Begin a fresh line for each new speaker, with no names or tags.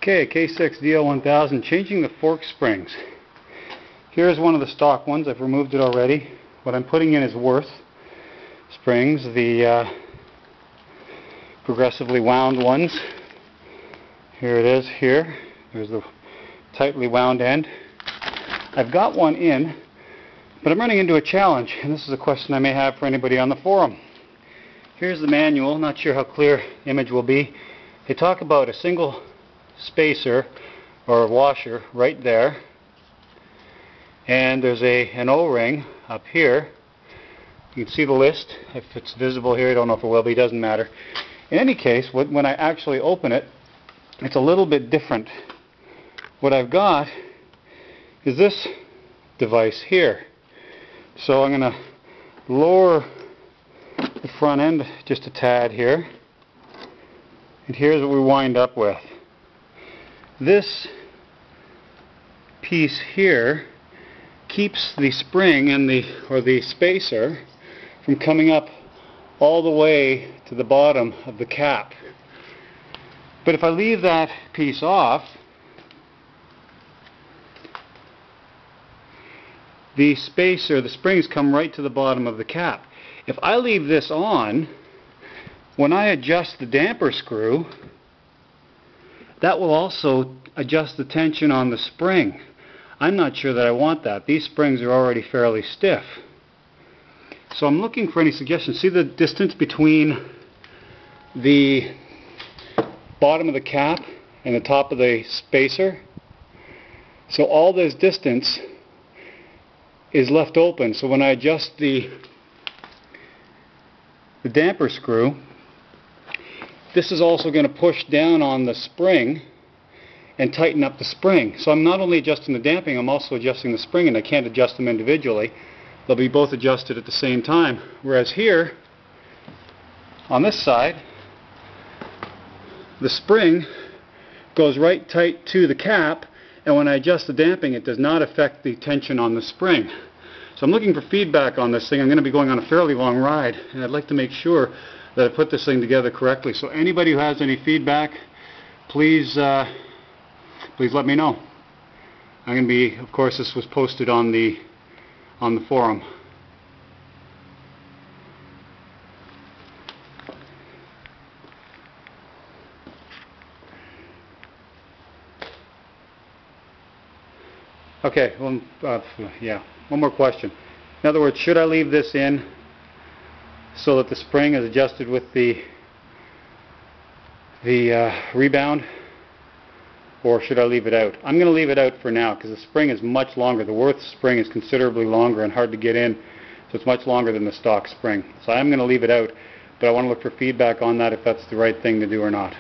Okay, K6 DL1000, changing the fork springs. Here's one of the stock ones. I've removed it already. What I'm putting in is Worth springs, the progressively wound ones. Here it is here. There's the tightly wound end. I've got one in, but I'm running into a challenge, and this is a question I may have for anybody on the forum. Here's the manual. Not sure how clear the image will be. They talk about a single spacer or a washer right there, and there's an O-ring up here. You can see the list. If it's visible here, I don't know if it will be, doesn't matter. In any case, when I actually open it, it's a little bit different. What I've got is this device here. So I'm going to lower the front end just a tad here, and here's what we wind up with. This piece here keeps the spring and the spacer from coming up all the way to the bottom of the cap. But if I leave that piece off, the spacer, the springs come right to the bottom of the cap. If I leave this on, when I adjust the damper screw, that will also adjust the tension on the spring. I'm not sure that I want that. These springs are already fairly stiff. So I'm looking for any suggestions. See the distance between the bottom of the cap and the top of the spacer? So all this distance is left open. So when I adjust the damper screw, this is also going to push down on the spring and tighten up the spring. So I'm not only adjusting the damping, I'm also adjusting the spring, and I can't adjust them individually. They'll be both adjusted at the same time. Whereas here, on this side, the spring goes right tight to the cap, and when I adjust the damping, it does not affect the tension on the spring. So I'm looking for feedback on this thing. I'm going to be going on a fairly long ride, and I'd like to make sure that I put this thing together correctly. So anybody who has any feedback, please let me know. I'm going to be, of course, this was posted on the forum. Okay, well, yeah, one more question. In other words, should I leave this in so that the spring is adjusted with the rebound, or should I leave it out? I'm going to leave it out for now because the spring is much longer. The Worth spring is considerably longer and hard to get in, so it's much longer than the stock spring. So I'm going to leave it out, but I want to look for feedback on that if that's the right thing to do or not.